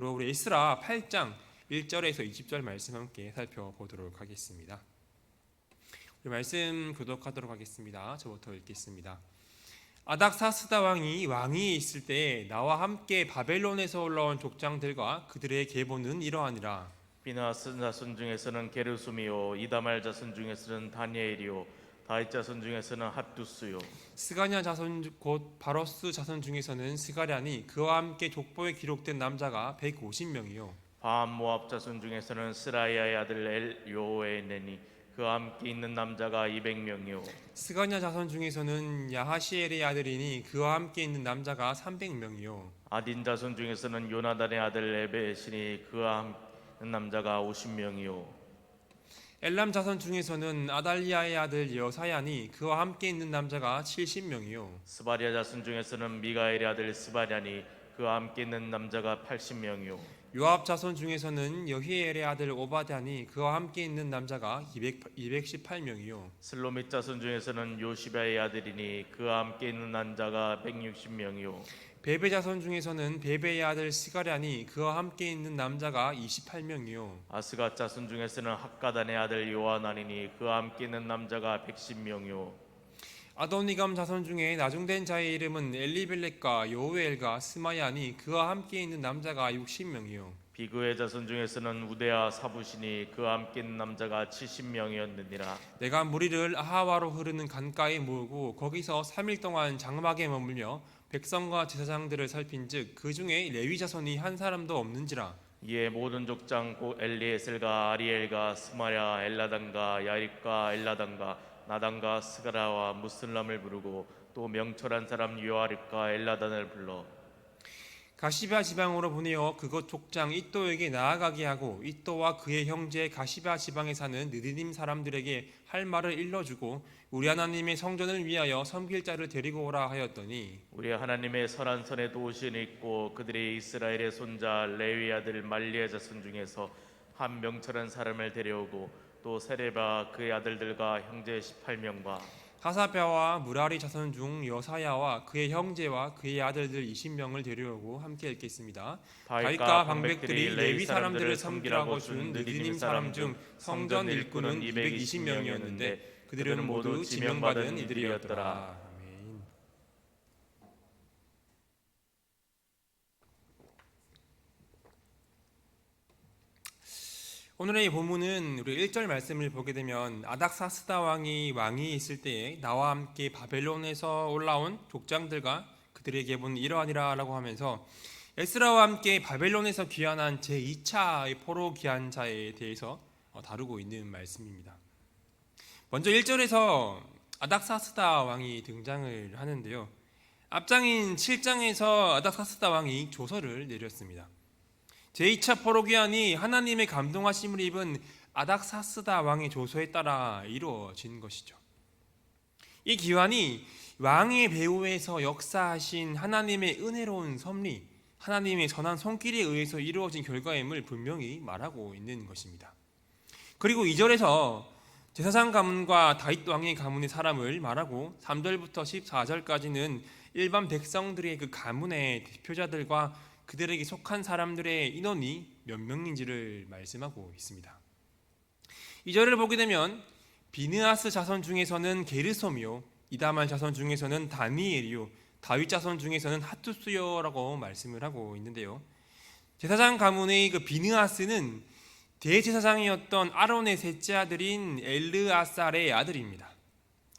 마지막으로 우리 에스라 8장 1절에서 20절 말씀 함께 살펴보도록 하겠습니다. 우리 말씀 교독하도록 하겠습니다. 저부터 읽겠습니다. 아닥사스다 왕이 있을 때에 나와 함께 바벨론에서 올라온 족장들과 그들의 계보는 이러하니라. 비나스 자손 중에서는 게르솜이요, 이다말 자손 중에서는 다니엘이요, 다윗 자손 중에서는 핫두스요. 스가냐 자손 곧 바로스 자손 중에서는 스가랴니 그와 함께 족보에 기록된 남자가 150명이요. 바암 모압 자손 중에서는 스라야의 아들 엘요에네니 그와 함께 있는 남자가 200명이요. 스가냐 자손 중에서는 야하시엘의 아들이니 그와 함께 있는 남자가 300명이요. 아딘 자손 중에서는 요나단의 아들 에베시니 그와 함께 있는 남자가 50명이요. 엘람 자손 중에서는 아달리아의 아들 여사야니 그와 함께 있는 남자가 70명이요. 스바랴 자손 중에서는 미가엘의 아들 스바랴니 그와 함께 있는 남자가 80명이요. 요압 자손 중에서는 여히엘의 아들 오바댜니 그와 함께 있는 남자가 218명이요. 슬로밋 자손 중에서는 요시바의 아들이니 그와 함께 있는 남자가 160명이요. 베베 자손 중에서는 베베의 아들 스가랴니 그와 함께 있는 남자가 28명이요. 아스가 자손 중에서는 학가단의 아들 요하나니니 그와 함께 있는 남자가 110명이요. 아도니감 자손 중에 나중된 자의 이름은 엘리벨렉과 여우엘과 스마야니 그와 함께 있는 남자가 60명이요. 비그의 자손 중에서는 우데아 사부시니 그와 함께 있는 남자가 70명이었느니라. 내가 무리를 아하와로 흐르는 강가에 모으고 거기서 3일 동안 장막에 머물며 백성과 제사장들을 살핀즉 그 중에 레위 자손이 한 사람도 없는지라. 이에 모든 족장 곧 엘리에셀과 아리엘과 스마랴 엘라단과 야립과 엘라단과 나단과 스가라와 무슬람을 부르고 또 명철한 사람 요아립과 엘라단을 불러 가시바 지방으로 보내어 그곳 족장 이또에게 나아가게 하고 이또와 그의 형제 가시바 지방에 사는 느디님 사람들에게 할 말을 일러주고 우리 하나님의 성전을 위하여 섬길 자를 데리고 오라 하였더니 우리 하나님의 선한 선에 도우신이 있고 그들이 이스라엘의 손자 레위 아들 말리의 자손 중에서 한 명철한 사람을 데려오고 또 세레바 그의 아들들과 형제 18명과 하사랴와 무라리 자손 중 여사야와 그의 형제와 그의 아들들 20명을 데려오고 함께 읽겠습니다. 다윗과 방백들이 레위 사람들을 섬기라고 준 느디님 사람 중 성전 일꾼은 220명이었는데 그들은 모두 지명받은 이들이었더라. 아멘. 오늘의 본문은 우리 1절 말씀을 보게 되면 아닥사스다 왕이 있을 때에 나와 함께 바벨론에서 올라온 족장들과 그들의 계보는 이러하니라 라고 하면서 에스라와 함께 바벨론에서 귀환한 제2차 포로 귀환자에 대해서 다루고 있는 말씀입니다. 먼저 1절에서 아닥사스다 왕이 등장을 하는데요. 앞장인 7장에서 아닥사스다 왕이 조서를 내렸습니다. 제2차 포로 귀환이 하나님의 감동하심을 입은 아닥사스다 왕의 조서에 따라 이루어진 것이죠. 이 귀환이 왕의 배후에서 역사하신 하나님의 은혜로운 섭리, 하나님의 선한 손길에 의해서 이루어진 결과임을 분명히 말하고 있는 것입니다. 그리고 2절에서 제사장 가문과 다윗 왕의 가문의 사람을 말하고 3절부터 14절까지는 일반 백성들의 그 가문의 대표자들과 그들에게 속한 사람들의 인원이 몇 명인지를 말씀하고 있습니다. 2절을 보게 되면 비느하스 자손 중에서는 게르솜이요, 이다말 자손 중에서는 다니엘이요, 다윗 자손 중에서는 핫두스요라고 말씀을 하고 있는데요. 제사장 가문의 그 비느하스는 대제사장이었던 아론의 셋째 아들인 엘르아살의 아들입니다.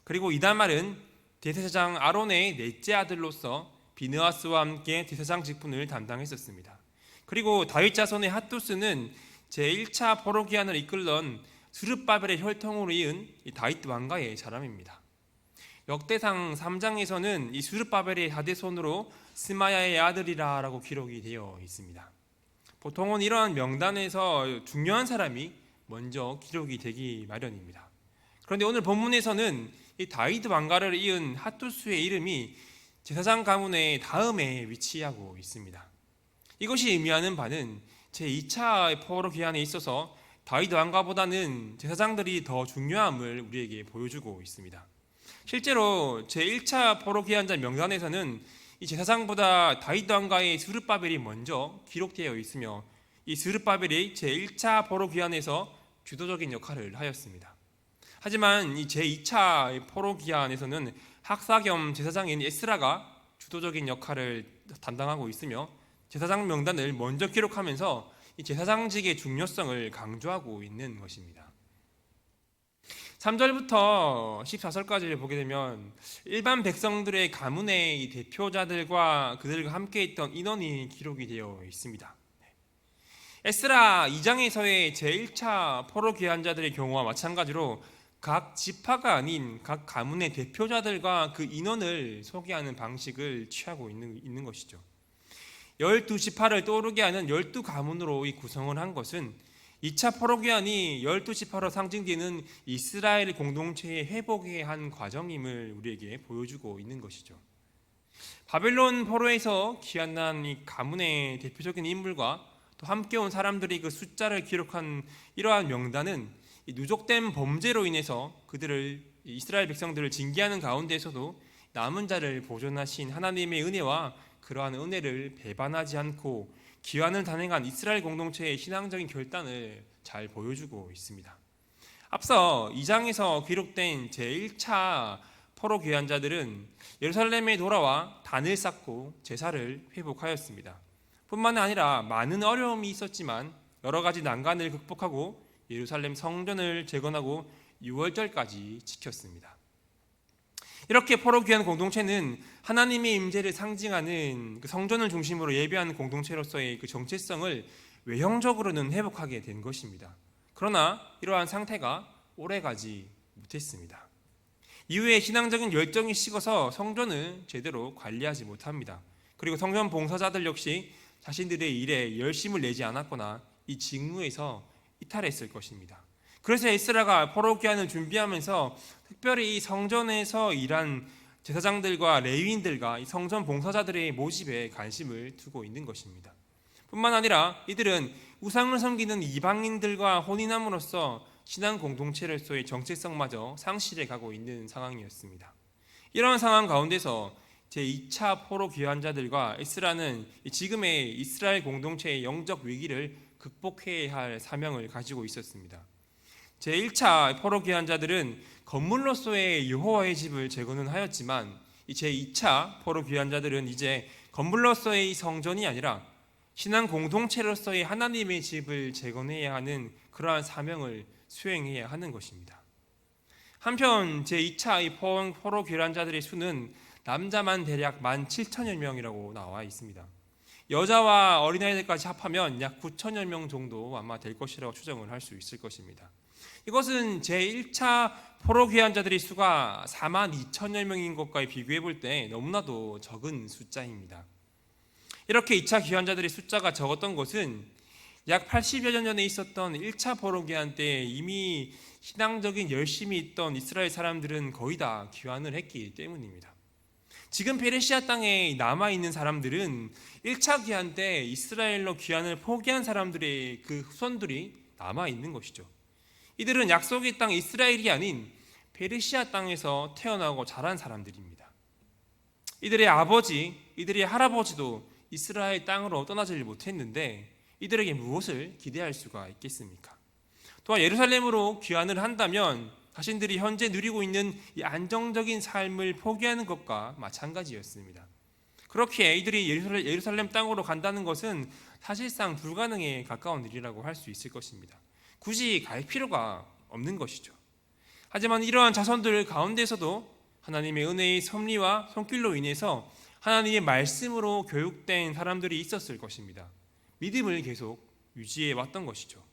그리고 이다말은 대제사장 아론의 넷째 아들로서 비느하스와 함께 대제사장 직분을 담당했었습니다. 그리고 다윗 자손의 핫두스는 제1차 포로 귀환을 이끌던 스룹바벨의 혈통으로 이은 다윗 왕가의 사람입니다. 역대상 3장에서는 이 스룹바벨의 하대손으로 스마야의 아들이라고 기록이 되어 있습니다. 보통은 이러한 명단에서 중요한 사람이 먼저 기록이 되기 마련입니다. 그런데 오늘 본문에서는 이 다윗 왕가를 이은 핫두스의 이름이 제사장 가문의 다음에 위치하고 있습니다. 이것이 의미하는 바는 제2차 포로 귀환에 있어서 다윗 왕가보다는 제사장들이 더 중요함을 우리에게 보여주고 있습니다. 실제로 제1차 포로 귀환자 명단에서는 이 제사장보다 다윗 왕가의 스룹바벨이 먼저 기록되어 있으며 이 스룹바벨이 제1차 포로 귀환에서 주도적인 역할을 하였습니다. 하지만 이 제2차 포로 귀환에서는 학사 겸 제사장인 에스라가 주도적인 역할을 담당하고 있으며 제사장 명단을 먼저 기록하면서 이 제사장직의 중요성을 강조하고 있는 것입니다. 3절부터 14절까지를 보게 되면 일반 백성들의 가문의 이 대표자들과 그들과 함께 있던 인원이 기록이 되어 있습니다. 에스라 2장에서의 제1차 포로 귀환자들의 경우와 마찬가지로 각 지파가 아닌 각 가문의 대표자들과 그 인원을 소개하는 방식을 취하고 있는 것이죠. 12지파를 떠오르게 하는 12가문으로 이 구성을 한 것은 2차 포로 귀환이 12지파로 상징되는 이스라엘 공동체의 회복의 한 과정임을 우리에게 보여주고 있는 것이죠. 바벨론 포로에서 귀환한 이 가문의 대표적인 인물과 또 함께 온 사람들이 그 숫자를 기록한 이러한 명단은 이 누적된 범죄로 인해서 그들을 이스라엘 백성들을 징계하는 가운데에서도 남은 자를 보존하신 하나님의 은혜와 그러한 은혜를 배반하지 않고 귀환을 단행한 이스라엘 공동체의 신앙적인 결단을 잘 보여주고 있습니다. 앞서 2장에서 기록된 제1차 포로 귀환자들은 예루살렘에 돌아와 단을 쌓고 제사를 회복하였습니다. 뿐만 아니라 많은 어려움이 있었지만 여러 가지 난관을 극복하고 예루살렘 성전을 재건하고 6월절까지 지켰습니다. 이렇게 포로 귀환 공동체는 하나님의 임재를 상징하는 그 성전을 중심으로 예배하는 공동체로서의 그 정체성을 외형적으로는 회복하게 된 것입니다. 그러나 이러한 상태가 오래가지 못했습니다. 이후에 신앙적인 열정이 식어서 성전을 제대로 관리하지 못합니다. 그리고 성전 봉사자들 역시 자신들의 일에 열심을 내지 않았거나 이 직무에서 이탈했을 것입니다. 그래서 에스라가 포로 귀환을 준비하면서 특별히 이 성전에서 일한 제사장들과 레위인들과 이 성전 봉사자들의 모집에 관심을 두고 있는 것입니다. 뿐만 아니라 이들은 우상을 섬기는 이방인들과 혼인함으로써 신앙 공동체로서의 정체성마저 상실해 가고 있는 상황이었습니다. 이러한 상황 가운데서 제2차 포로 귀환자들과 에스라는 지금의 이스라엘 공동체의 영적 위기를 극복해야 할 사명을 가지고 있었습니다. 제1차 포로 귀환자들은 건물로서의 여호와의 집을 재건은 하였지만 이 제2차 포로 귀환자들은 이제 건물로서의 성전이 아니라 신앙 공동체로서의 하나님의 집을 재건해야 하는 그러한 사명을 수행해야 하는 것입니다. 한편 제2차 포로 귀환자들의 수는 남자만 대략 17,000여 명이라고 나와 있습니다. 여자와 어린아이들까지 합하면 약 9,000여 명 정도 아마 될 것이라고 추정을 할 수 있을 것입니다. 이것은 제1차 포로 귀환자들의 수가 42,000여 명인 것과 비교해 볼 때 너무나도 적은 숫자입니다. 이렇게 2차 귀환자들의 숫자가 적었던 것은 약 80여 년 전에 있었던 1차 포로 귀환 때 이미 신앙적인 열심이 있던 이스라엘 사람들은 거의 다 귀환을 했기 때문입니다. 지금 페르시아 땅에 남아있는 사람들은 1차 귀환 때 이스라엘로 귀환을 포기한 사람들의 그 후손들이 남아있는 것이죠. 이들은 약속의 땅 이스라엘이 아닌 페르시아 땅에서 태어나고 자란 사람들입니다. 이들의 아버지, 이들의 할아버지도 이스라엘 땅으로 떠나질 못했는데 이들에게 무엇을 기대할 수가 있겠습니까? 또한 예루살렘으로 귀환을 한다면 자신들이 현재 누리고 있는 이 안정적인 삶을 포기하는 것과 마찬가지였습니다. 그렇게 이들이 예루살렘 땅으로 간다는 것은 사실상 불가능에 가까운 일이라고 할 수 있을 것입니다. 굳이 갈 필요가 없는 것이죠. 하지만 이러한 자손들 가운데서도 하나님의 은혜의 섭리와 손길로 인해서 하나님의 말씀으로 교육된 사람들이 있었을 것입니다. 믿음을 계속 유지해 왔던 것이죠.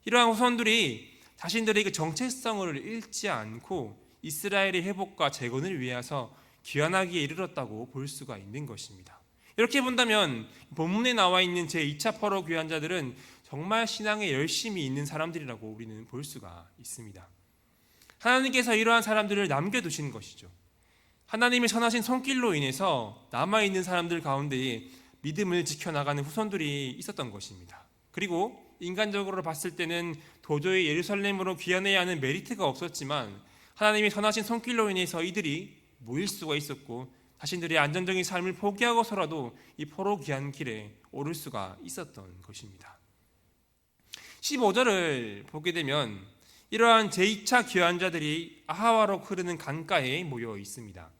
이러한 후손들이 자신들의 그 정체성을 잃지 않고 이스라엘의 회복과 재건을 위해서 귀환하기에 이르렀다고 볼 수가 있는 것입니다. 이렇게 본다면 본문에 나와 있는 제2차 포로 귀환자들은 정말 신앙에 열심히 있는 사람들이라고 우리는 볼 수가 있습니다. 하나님께서 이러한 사람들을 남겨두신 것이죠. 하나님의 선하신 손길로 인해서 남아있는 사람들 가운데 믿음을 지켜나가는 후손들이 있었던 것입니다. 그리고 인간적으로 봤을 때는 도저히 예루살렘으로 귀환해야 하는 메리트가 없었지만 하나님의 선하신 손길로 인해서 이들이 모일 수가 있었고 자신들의 안정적인 삶을 포기하고서라도 이 포로 귀환 길에 오를 수가 있었던 것입니다. 15절을 보게 되면 이러한 제2차 귀환자들이 아하와로 흐르는 강가에 모여 있습니다.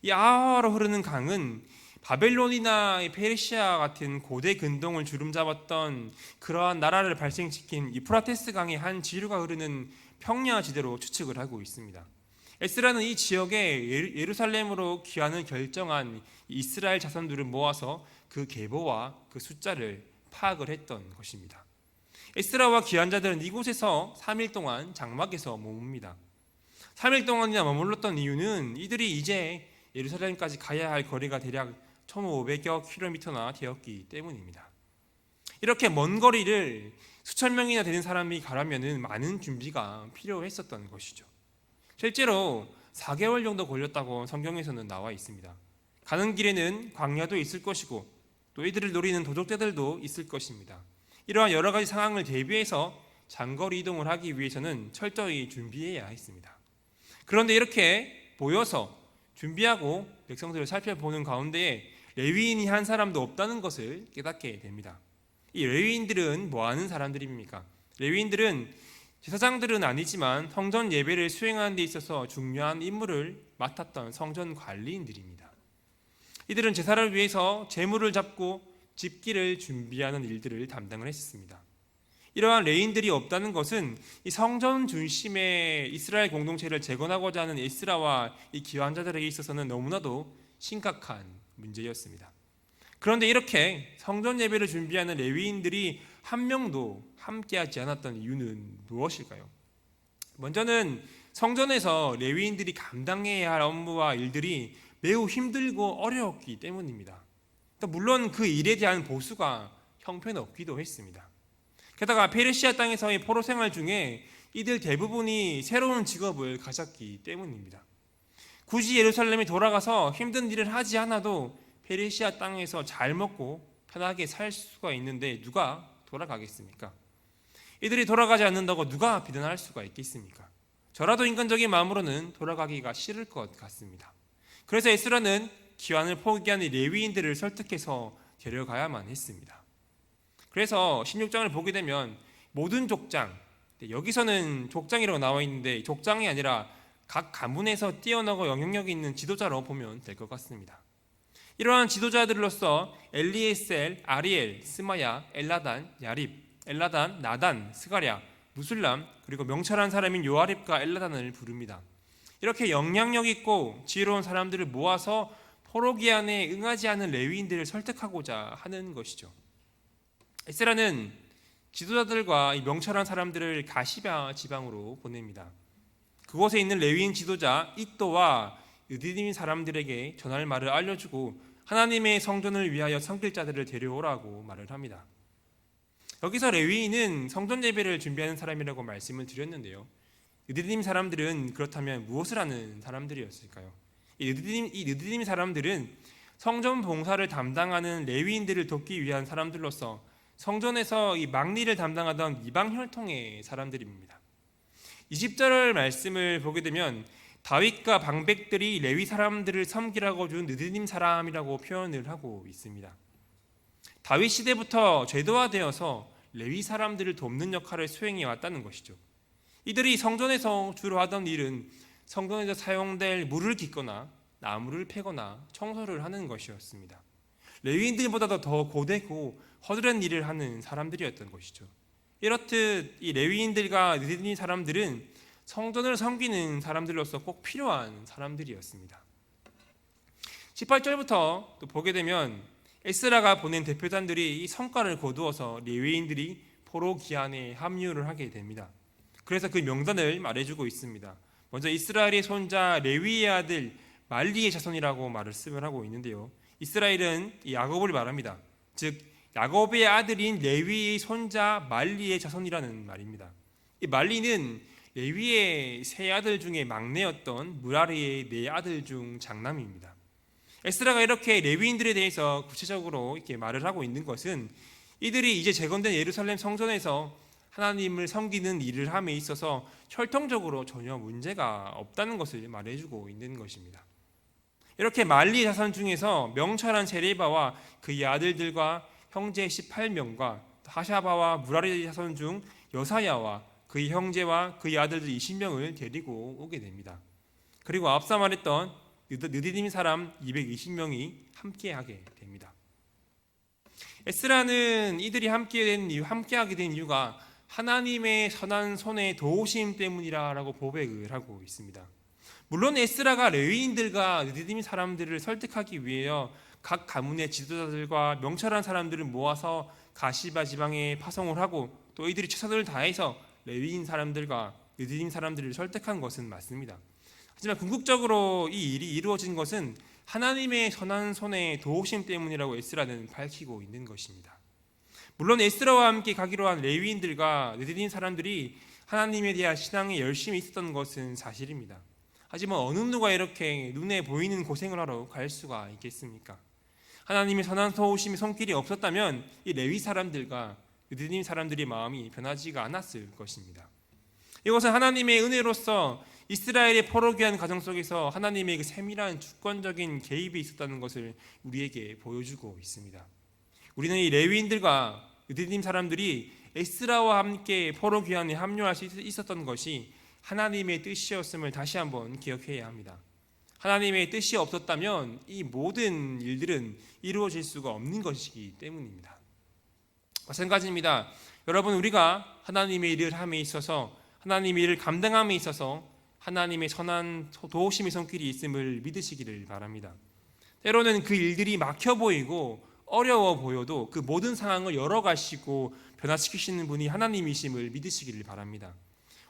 이 아하와로 흐르는 강은 바벨론이나 페르시아 같은 고대 근동을 주름잡았던 그러한 나라를 발생시킨 유프라테스 강의 한 지류가 흐르는 평야지대로 추측을 하고 있습니다. 에스라는 이 지역에 예루살렘으로 귀환을 결정한 이스라엘 자손들을 모아서 그 계보와 그 숫자를 파악을 했던 것입니다. 에스라와 귀환자들은 이곳에서 3일 동안 장막에서 머뭅니다. 3일 동안이나 머물렀던 이유는 이들이 이제 예루살렘까지 가야 할 거리가 대략 1500여 킬로미터나 되었기 때문입니다. 이렇게 먼 거리를 수천 명이나 되는 사람이 가려면 많은 준비가 필요했었던 것이죠. 실제로 4개월 정도 걸렸다고 성경에서는 나와 있습니다. 가는 길에는 광야도 있을 것이고 또 이들을 노리는 도적대들도 있을 것입니다. 이러한 여러 가지 상황을 대비해서 장거리 이동을 하기 위해서는 철저히 준비해야 했습니다. 그런데 이렇게 모여서 준비하고 백성들을 살펴보는 가운데에 레위인이 한 사람도 없다는 것을 깨닫게 됩니다. 이 레위인들은 뭐 하는 사람들입니까? 레위인들은 제사장들은 아니지만 성전 예배를 수행하는 데 있어서 중요한 임무를 맡았던 성전 관리인들입니다. 이들은 제사를 위해서 제물을 잡고 집기를 준비하는 일들을 담당을 했습니다. 이러한 레위인들이 없다는 것은 이 성전 중심의 이스라엘 공동체를 재건하고자 하는 에스라와 이 귀환자들에게 있어서는 너무나도 심각한 문제였습니다. 그런데 이렇게 성전 예배를 준비하는 레위인들이 한 명도 함께하지 않았던 이유는 무엇일까요? 먼저는 성전에서 레위인들이 감당해야 할 업무와 일들이 매우 힘들고 어려웠기 때문입니다. 물론 그 일에 대한 보수가 형편없기도 했습니다. 게다가 페르시아 땅에서의 포로 생활 중에 이들 대부분이 새로운 직업을 가졌기 때문입니다. 굳이 예루살렘에 돌아가서 힘든 일을 하지 않아도 페르시아 땅에서 잘 먹고 편하게 살 수가 있는데 누가 돌아가겠습니까? 이들이 돌아가지 않는다고 누가 비난할 수가 있겠습니까? 저라도 인간적인 마음으로는 돌아가기가 싫을 것 같습니다. 그래서 에스라는 귀환을 포기한 이 레위인들을 설득해서 데려가야만 했습니다. 그래서 16장을 보게 되면 모든 족장, 여기서는 족장이라고 나와 있는데 족장이 아니라 각 가문에서 뛰어나고 영향력이 있는 지도자로 보면 될 것 같습니다. 이러한 지도자들로서 엘리에셀, 아리엘, 스마야, 엘라단, 야립, 엘라단, 나단, 스가랴, 무술람, 그리고 명철한 사람인 요아립과 엘라단을 부릅니다. 이렇게 영향력 있고 지혜로운 사람들을 모아서 포로 귀환에 응하지 않은 레위인들을 설득하고자 하는 것이죠. 에스라는 지도자들과 이 명철한 사람들을 가시바 지방으로 보냅니다. 그곳에 있는 레위인 지도자 이또와 유디님 사람들에게 전할 말을 알려주고 하나님의 성전을 위하여 섬길 자들을 데려오라고 말을 합니다. 여기서 레위인은 성전 예배를 준비하는 사람이라고 말씀을 드렸는데요. 유디님 사람들은 그렇다면 무엇을 하는 사람들이었을까요? 이 유디님 사람들은 성전 봉사를 담당하는 레위인들을 돕기 위한 사람들로서 성전에서 이 막리를 담당하던 이방 혈통의 사람들입니다. 20절 말씀을 보게 되면 다윗과 방백들이 레위 사람들을 섬기라고 준 느드님 사람이라고 표현을 하고 있습니다. 다윗 시대부터 제도화되어서 레위 사람들을 돕는 역할을 수행해 왔다는 것이죠. 이들이 성전에서 주로 하던 일은 성전에서 사용될 물을 깃거나 나무를 패거나 청소를 하는 것이었습니다. 레위인들보다도 더 고되고 허드렛 일을 하는 사람들이었던 것이죠. 이렇듯 이 레위인들과 느드님 사람들은 성전을 섬기는 사람들로서 꼭 필요한 사람들이었습니다. 18절부터 또 보게 되면 에스라가 보낸 대표단들이 이 성과를 거두어서 레위인들이 포로 귀환에 합류를 하게 됩니다. 그래서 그 명단을 말해주고 있습니다. 먼저 이스라엘의 손자 레위의 아들 말리의 자손이라고 말씀을 하고 있는데요. 이스라엘은 이 야곱을 말합니다. 즉 야곱의 아들인 레위의 손자 말리의 자손이라는 말입니다. 이 말리는 레위의 세 아들 중에 막내였던 무라리의 네 아들 중 장남입니다. 에스라가 이렇게 레위인들에 대해서 구체적으로 이렇게 말을 하고 있는 것은 이들이 이제 재건된 예루살렘 성전에서 하나님을 섬기는 일을 함에 있어서 혈통적으로 전혀 문제가 없다는 것을 말해주고 있는 것입니다. 이렇게 말리 자손 중에서 명철한 세레바와 그의 아들들과 형제 18명과 하샤바와 무라리 자손 중 여사야와 그의 형제와 그의 아들들 20명을 데리고 오게 됩니다. 그리고 앞서 말했던 느디님 사람 220명이 함께하게 됩니다. 에스라는 이들이 함께하게 된 이유가 하나님의 선한 손의 도우심 때문이라고 고백을 하고 있습니다. 물론 에스라가 레위인들과 느디님 사람들을 설득하기 위하여 각 가문의 지도자들과 명철한 사람들을 모아서 가시바 지방에 파송을 하고 또 이들이 최선을 다해서 레위인 사람들과 느디님 사람들을 설득한 것은 맞습니다. 하지만 궁극적으로 이 일이 이루어진 것은 하나님의 선한 손의 도우심 때문이라고 에스라는 밝히고 있는 것입니다. 물론 에스라와 함께 가기로 한 레위인들과 느디님 사람들이 하나님에 대한 신앙에 열심히 있었던 것은 사실입니다. 하지만 어느 누가 이렇게 눈에 보이는 고생을 하러 갈 수가 있겠습니까? 하나님의 선한 도우심의 손길이 없었다면 이 레위 사람들과 느디님 사람들의 마음이 변하지가 않았을 것입니다. 이것은 하나님의 은혜로서 이스라엘의 포로기한 가정 속에서 하나님의 그 세밀한 주권적인 개입이 있었다는 것을 우리에게 보여주고 있습니다. 우리는 이 레위인들과 느디님 사람들이 에스라와 함께 포로기한에 합류할 수 있었던 것이 하나님의 뜻이었음을 다시 한번 기억해야 합니다. 하나님의 뜻이 없었다면 이 모든 일들은 이루어질 수가 없는 것이기 때문입니다. 마찬가지입니다. 여러분, 우리가 하나님의 일을 함에 있어서 하나님의 일을 감당함에 있어서 하나님의 선한 도우심의 손길이 있음을 믿으시기를 바랍니다. 때로는 그 일들이 막혀 보이고 어려워 보여도 그 모든 상황을 열어가시고 변화시키시는 분이 하나님이심을 믿으시기를 바랍니다.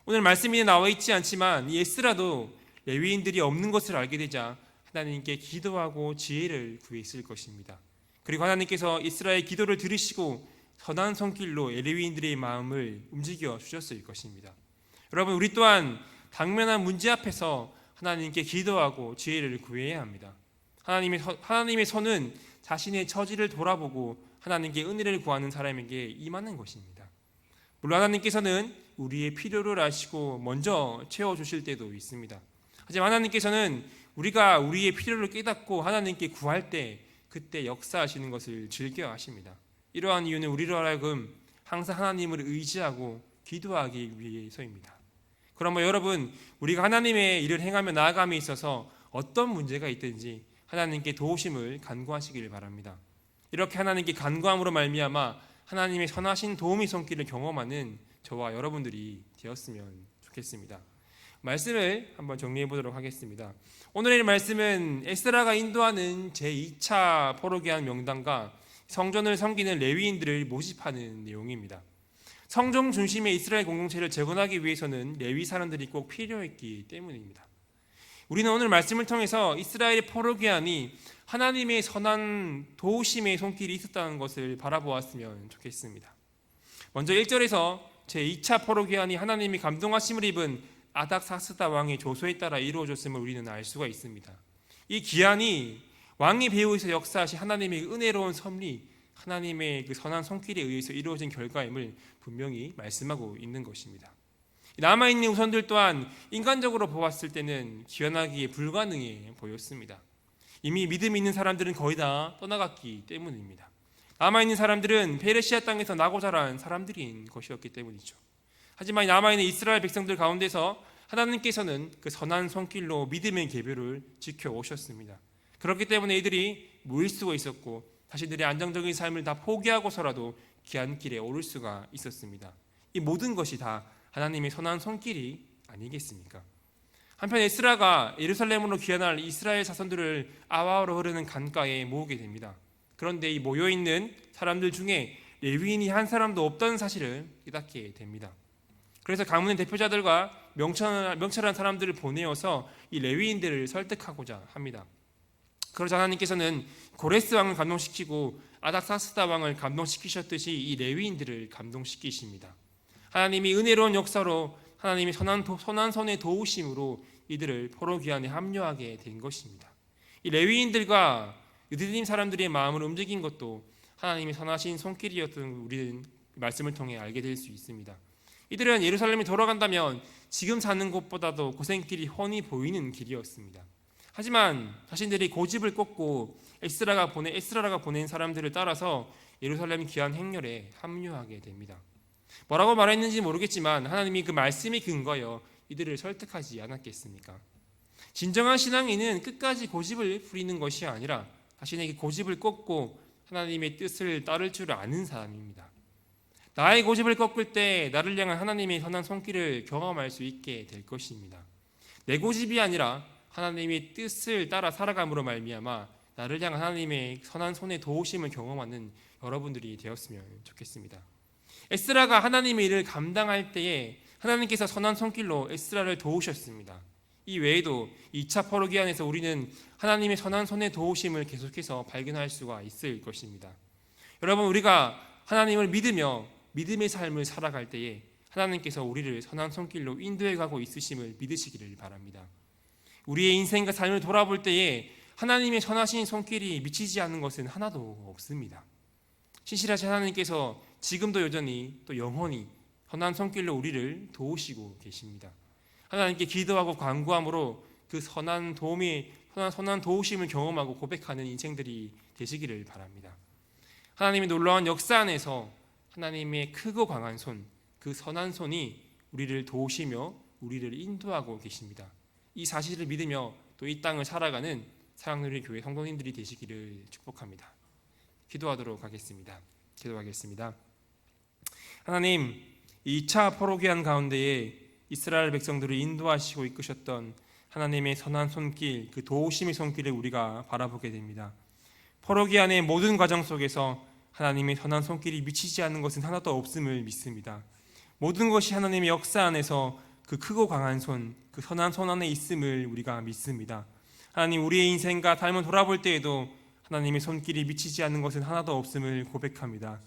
오늘 말씀이 나와 있지 않지만 이 에스라도 레위인들이 없는 것을 알게 되자 하나님께 기도하고 지혜를 구했을 것입니다. 그리고 하나님께서 이스라엘 기도를 들으시고 선한 손길로 레위인들의 마음을 움직여 주셨을 것입니다. 여러분, 우리 또한 당면한 문제 앞에서 하나님께 기도하고 지혜를 구해야 합니다. 하나님의 손은 자신의 처지를 돌아보고 하나님께 은혜를 구하는 사람에게 임하는 것입니다. 물론 하나님께서는 우리의 필요를 아시고 먼저 채워주실 때도 있습니다. 하지만 하나님께서는 우리가 우리의 필요를 깨닫고 하나님께 구할 때 그때 역사하시는 것을 즐겨하십니다. 이러한 이유는 우리로 하여금 항상 하나님을 의지하고 기도하기 위해서입니다. 그럼 여러분, 우리가 하나님의 일을 행하며 나아감에 있어서 어떤 문제가 있든지 하나님께 도우심을 간구하시길 바랍니다. 이렇게 하나님께 간구함으로 말미암아 하나님의 선하신 도움의 손길을 경험하는 저와 여러분들이 되었으면 좋겠습니다. 말씀을 한번 정리해 보도록 하겠습니다. 오늘의 말씀은 에스라가 인도하는 제2차 포로기한 명단과 성전을 섬기는 레위인들을 모집하는 내용입니다. 성전 중심의 이스라엘 공동체를 재건하기 위해서는 레위 사람들이 꼭 필요했기 때문입니다. 우리는 오늘 말씀을 통해서 이스라엘의 포로기한이 하나님의 선한 도우심의 손길이 있었다는 것을 바라보았으면 좋겠습니다. 먼저 1절에서 제2차 포로기한이 하나님이 감동하심을 입은 아닥사스다 왕의 조소에 따라 이루어졌음을 우리는 알 수가 있습니다. 이 기한이 왕의 배후에서 역사하신 하나님의 은혜로운 섭리, 하나님의 그 선한 손길에 의해서 이루어진 결과임을 분명히 말씀하고 있는 것입니다. 남아있는 후손들 또한 인간적으로 보았을 때는 기원하기에 불가능해 보였습니다. 이미 믿음이 있는 사람들은 거의 다 떠나갔기 때문입니다. 남아있는 사람들은 페르시아 땅에서 나고 자란 사람들인 것이었기 때문이죠. 하지만 남아있는 이스라엘 백성들 가운데서 하나님께서는 그 선한 손길로 믿음의 계보를 지켜오셨습니다. 그렇기 때문에 이들이 모일 수가 있었고 자신들의 안정적인 삶을 다 포기하고서라도 귀한 길에 오를 수가 있었습니다. 이 모든 것이 다 하나님의 선한 손길이 아니겠습니까? 한편 에스라가 예루살렘으로 귀환할 이스라엘 자손들을 아와로 흐르는 강가에 모으게 됩니다. 그런데 이 모여있는 사람들 중에 레위인이 한 사람도 없다는 사실을 깨닫게 됩니다. 그래서 가문의 대표자들과 명철한 사람들을 보내어서 이 레위인들을 설득하고자 합니다. 그러자 하나님께서는 고레스 왕을 감동시키고 아닥사스다 왕을 감동시키셨듯이 이 레위인들을 감동시키십니다. 하나님이 은혜로운 역사로 하나님이 선한 손의 도우심으로 이들을 포로기한에 합류하게 된 것입니다. 이 레위인들과 느디님 사람들의 마음을 움직인 것도 하나님의 선하신 손길이었던 우리는 말씀을 통해 알게 될 수 있습니다. 이들은 예루살렘에 돌아간다면 지금 사는 곳보다도 고생길이 훤히 보이는 길이었습니다. 하지만 자신들이 고집을 꺾고 에스라가 보낸 사람들을 따라서 예루살렘 귀환 행렬에 합류하게 됩니다. 뭐라고 말했는지 모르겠지만 하나님이 그 말씀에 근거하여 이들을 설득하지 않았겠습니까? 진정한 신앙인은 끝까지 고집을 부리는 것이 아니라 자신에게 고집을 꺾고 하나님의 뜻을 따를 줄 아는 사람입니다. 나의 고집을 꺾을 때 나를 향한 하나님의 선한 손길을 경험할 수 있게 될 것입니다. 내 고집이 아니라 하나님의 뜻을 따라 살아감으로 말미암아 나를 향한 하나님의 선한 손의 도우심을 경험하는 여러분들이 되었으면 좋겠습니다. 에스라가 하나님의 일을 감당할 때에 하나님께서 선한 손길로 에스라를 도우셨습니다. 이 외에도 2차 포로기한에서 우리는 하나님의 선한 손의 도우심을 계속해서 발견할 수가 있을 것입니다. 여러분, 우리가 하나님을 믿으며 믿음의 삶을 살아갈 때에 하나님께서 우리를 선한 손길로 인도해 가고 있으심을 믿으시기를 바랍니다. 우리의 인생과 삶을 돌아볼 때에 하나님의 선하신 손길이 미치지 않는 것은 하나도 없습니다. 신실하신 하나님께서 지금도 여전히 또 영원히 선한 손길로 우리를 도우시고 계십니다. 하나님께 기도하고 간구함으로 그 선한 도우심을 경험하고 고백하는 인생들이 되시기를 바랍니다. 하나님의 놀라운 역사 안에서 하나님의 크고 강한 손, 그 선한 손이 우리를 도우시며 우리를 인도하고 계십니다. 이 사실을 믿으며 또 이 땅을 살아가는 사랑누리 교회 성도님들이 되시기를 축복합니다. 기도하도록 하겠습니다. 기도하겠습니다. 하나님, 2차 포로기한 가운데에 이스라엘 백성들을 인도하시고 이끄셨던 하나님의 선한 손길, 그 도우심의 손길을 우리가 바라보게 됩니다. 포로기한의 모든 과정 속에서 하나님의 선한 손길이 미치지 않는 것은 하나도 없음을 믿습니다. 모든 것이 하나님의 역사 안에서 그 크고 강한 손, 그 선한 손 안에 있음을 우리가 믿습니다. 하나님, 우리의 인생과 삶을 돌아볼 때에도 하나님의 손길이 미치지 않는 것은 하나도 없음을 고백합니다.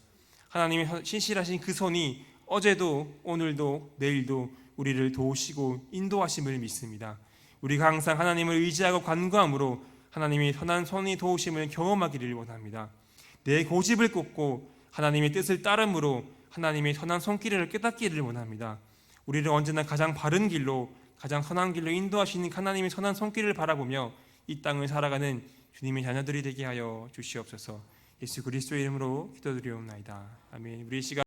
하나님의 신실하신 그 손이 어제도 오늘도 내일도 우리를 도우시고 인도하심을 믿습니다. 우리가 항상 하나님을 의지하고 간구함으로 하나님의 선한 손의 도우심을 경험하기를 원합니다. 내 고집을 꺾고 하나님의 뜻을 따름으로 하나님의 선한 손길을 깨닫기를 원합니다. 우리를 언제나 가장 바른 길로, 가장 선한 길로 인도하시는 하나님의 선한 손길을 바라보며 이 땅을 살아가는 주님의 자녀들이 되게 하여 주시옵소서. 예수 그리스도의 이름으로 기도드리옵나이다. 아멘. 우리 시간